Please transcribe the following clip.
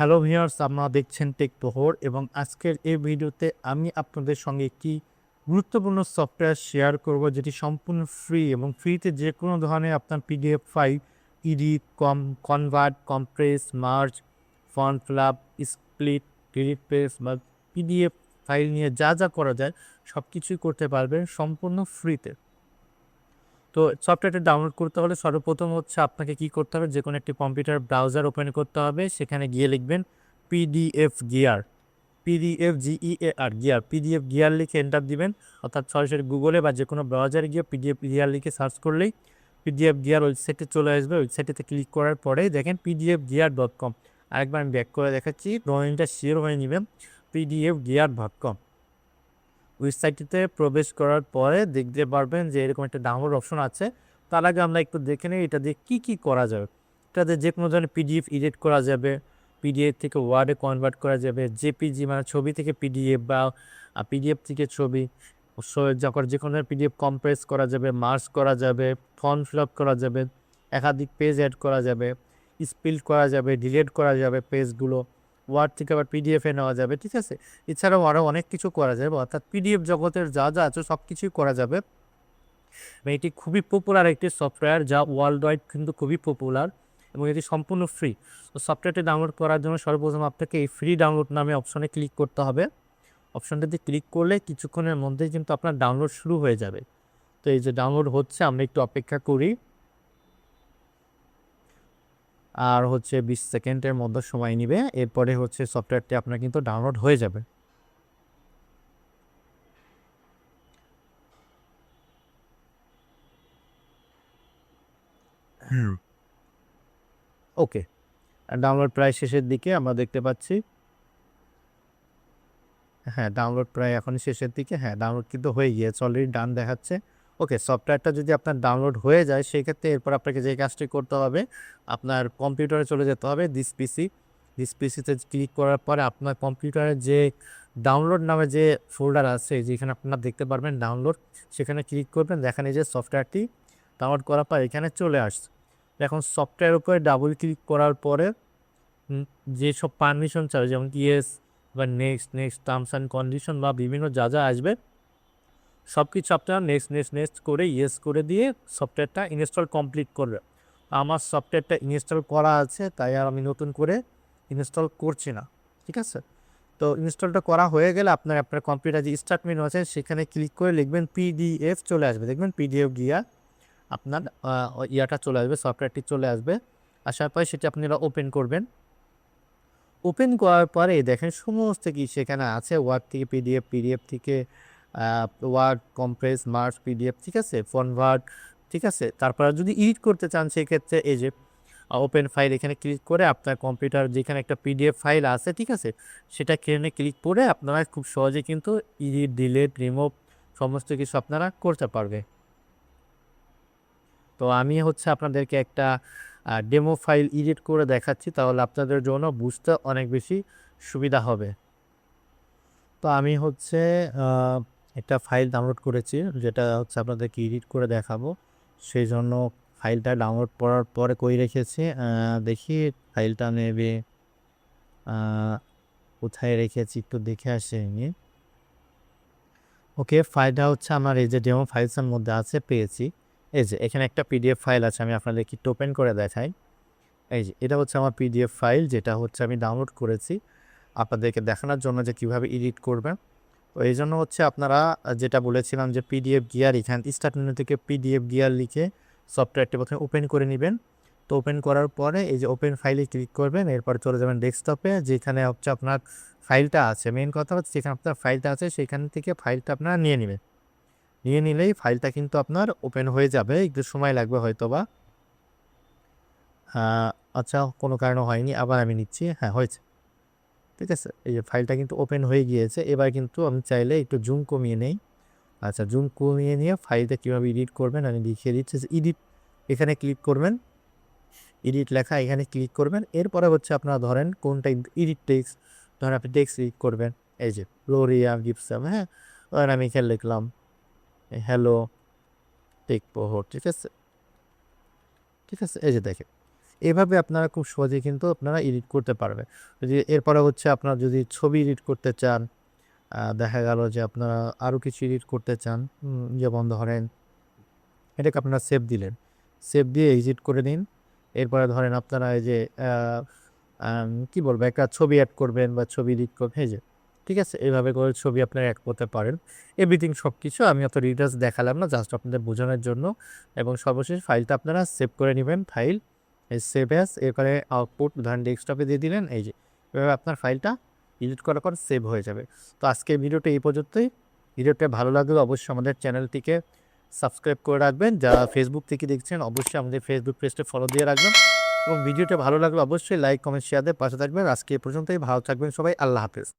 Hello viewers, আপনারা দেখছেন take প্রহর এবং আজকের এই ভিডিওতে আমি আপনাদের সঙ্গে একটি গুরুত্বপূর্ণ সফটওয়্যার শেয়ার করব যেটি সম্পূর্ণ ফ্রি এবং ফ্রিতে যে কোনো ধরনের আপনার PDF file edit, convert, compress, merge, font flap, split, delete page বা পিডিএফ ফাইল নিয়ে যা যা করা যায় সব কিছুই করতে পারবেন সম্পূর্ণ ফ্রিতে। তো সফটওয়্যারটা ডাউনলোড করতে হলে সর্বপ্রথম হচ্ছে আপনাকে কি করতে হবে, যে কোনো একটি কম্পিউটার ব্রাউজার ওপেন করতে হবে। সেখানে গিয়ে লিখবেন পিডিএফ গিয়ার, পিডিএফ গিয়ার লিখে এন্টার দিবেন। অর্থাৎ সরাসরি গুগলে বা যে কোনো ব্রাউজারে গিয়ে পিডিএফ গিয়ার লিখে সার্চ করলেই পিডিএফ গিয়ার ওয়েবসাইটে চলে আসবে। ওয়েবসাইটেতে ক্লিক করার পরে দেখেন pdfgear.com। আরেকবার আমি ব্যাক করে দেখাচ্ছি, ডোমেইনটা শেয়ার হয়ে নেবেন pdfgear.com। ওয়েবসাইটটিতে প্রবেশ করার পরে দেখতে পারবেন যে এরকম একটা ডাউনলোড অপশন আছে। তার আগে আমরা একটু দেখে নিই এটা দিয়ে কী করা যাবে। এটাতে যে কোনো ধরনের পিডিএফ এডিট করা যাবে, পিডিএফ থেকে ওয়ার্ডে কনভার্ট করা যাবে, জেপিজি মানে ছবি থেকে পিডিএফ বা পিডিএফ থেকে ছবি, যখন যে কোনো ধরনের পিডিএফ কম্প্রেস করা যাবে, মার্জ করা যাবে, ফর্ম ফিল আপ করা যাবে, একাধিক পেজ অ্যাড করা যাবে, স্পিল করা যাবে, ডিলিট করা যাবে পেজগুলো, ওয়ার্ড থেকে আবার পিডিএফে নেওয়া যাবে, ঠিক আছে। এছাড়াও আরও অনেক কিছু করা যাবে, অর্থাৎ পিডিএফ জগতের যা যা আছে সব কিছুই করা যাবে। এটি খুবই পপুলার একটি সফটওয়্যার, যা ওয়ার্ল্ড ওয়াইড কিন্তু খুবই পপুলার এবং এটি সম্পূর্ণ ফ্রি। তো সফটওয়্যারটি ডাউনলোড করার জন্য সর্বপ্রথম আপনাকে এই ফ্রি ডাউনলোড নামে অপশনে ক্লিক করতে হবে। অপশনটাতে ক্লিক করলে কিছুক্ষণের মধ্যেই কিন্তু আপনার ডাউনলোড শুরু হয়ে যাবে। তো এই যে ডাউনলোড হচ্ছে, আমরা একটু অপেক্ষা করি। আর হচ্ছে 20 সেকেন্ডের মধ্যে সময় নেবে, এরপরে হচ্ছে সফটওয়্যারটি আপনার কিন্তু ডাউনলোড হয়ে যাবে। ওকে, ডাউনলোড প্রায় শেষের দিকে আমরা দেখতে পাচ্ছি। হ্যাঁ, ডাউনলোড প্রায় এখন শেষের দিকে। হ্যাঁ, ডাউনলোড কিন্তু হয়ে গিয়েছে, অলরেডি ডান দেখাচ্ছে। ওকে, সফটওয়্যারটা যদি আপনার ডাউনলোড হয়ে যায় সেক্ষেত্রে এরপর আপনাকে যে কাজটি করতে হবে, আপনার কম্পিউটারে চলে যেতে হবে। দিস পিসিতে ক্লিক করার পরে আপনার কম্পিউটারে যে ডাউনলোড নামে যে ফোল্ডার আছে, যেখানে আপনারা দেখতে পারবেন ডাউনলোড, সেখানে ক্লিক করবেন। দেখেন এই যে সফটওয়্যারটি ডাউনলোড করার পর এখানে চলে আসছে। এখন সফটওয়্যার উপরে ডাবল ক্লিক করার পরে যেসব পারমিশন চাই, যেমন ইয়েস বা নেক্সট টার্মস অ্যান্ড কন্ডিশন বা বিভিন্ন যা যা আসবে সব কিছু আপনারা নেক্সট করে ইয়েস করে দিয়ে সফটওয়্যারটা ইনস্টল কমপ্লিট করবে। আমার সফটওয়্যারটা ইনস্টল করা আছে, তাই আর আমি নতুন করে ইনস্টল করছি না, ঠিক আছে। তো ইনস্টলটা করা হয়ে গেলে আপনার কম্পিউটার যে স্টার্ট মেনু আছে সেখানে ক্লিক করে লিখবেন পিডিএফ, চলে আসবে। দেখবেন পিডিএফ গিয়া আপনার ইয়াটা চলে আসবে, সফটওয়্যারটি চলে আসবে। আসার পরে সেটি আপনারা ওপেন করবেন। ওপেন করার পরে দেখেন সমস্ত কিছু সেখানে আছে, ওয়ার্ড থেকে পিডিএফ, পিডিএফ থেকে ওয়ার্ড, কম্প্রেস, মার্জ, পিডিএফ, ঠিক আছে, কনভার্ট, ঠিক আছে। তারপর যদি এডিট করতে চান সেক্ষেত্রে এই যে ওপেন ফাইল, এখানে ক্লিক করে আপনার কম্পিউটার যেখানে একটা পিডিএফ ফাইল আছে, ঠিক আছে, সেটা এখানে ক্লিক করে আপনারা খুব সহজে কিন্তু এডিট, ডিলিট, রিমুভ সমস্ত কিছু আপনারা করতে পারবে। তো আমি হচ্ছে আপনাদেরকে একটা ডেমো ফাইল এডিট করে দেখাচ্ছি, তাহলে আপনাদের জন্য বুঝতে অনেক বেশি সুবিধা হবে। তো আমি হচ্ছে একটা ফাইল ডাউনলোড করেছি, যেটা হচ্ছে আপনাদেরকে এডিট করে দেখাবো। সেই জন্য ফাইলটা ডাউনলোড করার পরে করে রেখেছি। দেখি ফাইলটা নেবে কোথায় রেখেছি, একটু দেখে আসি আমি। ওকে, ফাইলটা হচ্ছে আমার এই যে ডেমো ফাইলসের মধ্যে আছে, পেয়েছি। এই যে এখানে একটা পিডিএফ ফাইল আছে, আমি আপনাদেরকে একটু ওপেন করে দেখাই। এই যে এটা হচ্ছে আমার পিডিএফ ফাইল, যেটা হচ্ছে আমি ডাউনলোড করেছি আপনাদেরকে দেখানোর জন্য যে কীভাবে এডিট করবেন। তো এই জন্য হচ্ছে আপনারা যেটা বলেছিলাম যে পিডিএফ গিয়ার, এখান স্টার্ট মেনু থেকে পিডিএফ গিয়ার লিখে সফটওয়্যারটি প্রথমে ওপেন করে নেবেন। তো ওপেন করার পরে এই যে ওপেন ফাইলে ক্লিক করবেন, এরপর চলে যাবেন ডেস্কটপে, যেখানে হচ্ছে আপনার ফাইলটা আছে। মেন কথা হচ্ছে যেখানে আপনার ফাইলটা আছে সেখান থেকে ফাইলটা আপনারা নিয়ে নেবেন। নিয়ে নিলেই ফাইলটা কিন্তু আপনার ওপেন হয়ে যাবে, একটু সময় লাগবে হয়তো বা। আচ্ছা, কোনো কারণে হয়নি, আবার আমি নিচ্ছি। হ্যাঁ, হয়েছে, ঠিক আছে। এই যে ফাইলটা কিন্তু ওপেন হয়ে গিয়েছে। এবার কিন্তু আমি চাইলে একটু জুম কমিয়ে নেই। আচ্ছা, জুম কমিয়ে নিয়ে ফাইলটা কীভাবে এডিট করবেন আমি দেখিয়ে দিচ্ছি। এডিট, এখানে ক্লিক করবেন, এডিট লেখা এখানে ক্লিক করবেন। এরপরে হচ্ছে আপনারা ধরেন কোনটা এডিট টেক্সট, ধরেন আপনি টেক্সট এডিট করবেন। এই যে গ্লোরিয়া গিবসন, হ্যাঁ, ধরেন আমি এখানে লিখলাম হ্যালো টেক প্রহর, ঠিক আছে, ঠিক আছে। এই যে দেখেন এভাবে আপনারা খুব সহজেই কিন্তু আপনারা এডিট করতে পারবেন। যদি এরপরে হচ্ছে আপনারা যদি ছবি এডিট করতে চান, দেখা গেল যে আপনারা আরও কিছু এডিট করতে চান, যেমন ধরেন এটাকে আপনারা সেভ দিলেন। সেভ দিয়ে এক্সিট করে নিন। এরপরে ধরেন আপনারা এই যে কি বলবো, একটা ছবি এড করবেন বা ছবি এডিট করবেন, এই যে ঠিক আছে? এভাবে করে ছবি আপনারা এড করতে পারেন। এভরিথিং সবকিছু আমি অত ডিটেইলস দেখালাম না, জাস্ট আপনাদের বোঝানোর জন্য। এবং সর্বশেষ ফাইলটা আপনারা সেভ করে নিবেন। ফাইল সেভ অ্যাজ, এরপরে আউটপুট ধরেন ডেস্কটপে দিয়ে দিলেন, এই যে এভাবে আপনার ফাইলটা এডিট করার পর সেভ হয়ে যাবে। তো আজকের ভিডিওটা এই পর্যন্তই। ভিডিওটা ভালো লাগলে অবশ্যই আমাদের চ্যানেলটিকে সাবস্ক্রাইব করে রাখবেন। যারা ফেসবুক থেকে দেখছেন অবশ্যই আমাদের ফেসবুক পেজটা ফলো দিয়ে রাখবেন এবং ভিডিওটা ভালো লাগলে অবশ্যই লাইক, কমেন্ট, শেয়ার দিয়ে পাশে থাকবেন। আজকে এ পর্যন্তই। ভালো থাকবেন সবাই। আল্লাহ হাফেজ।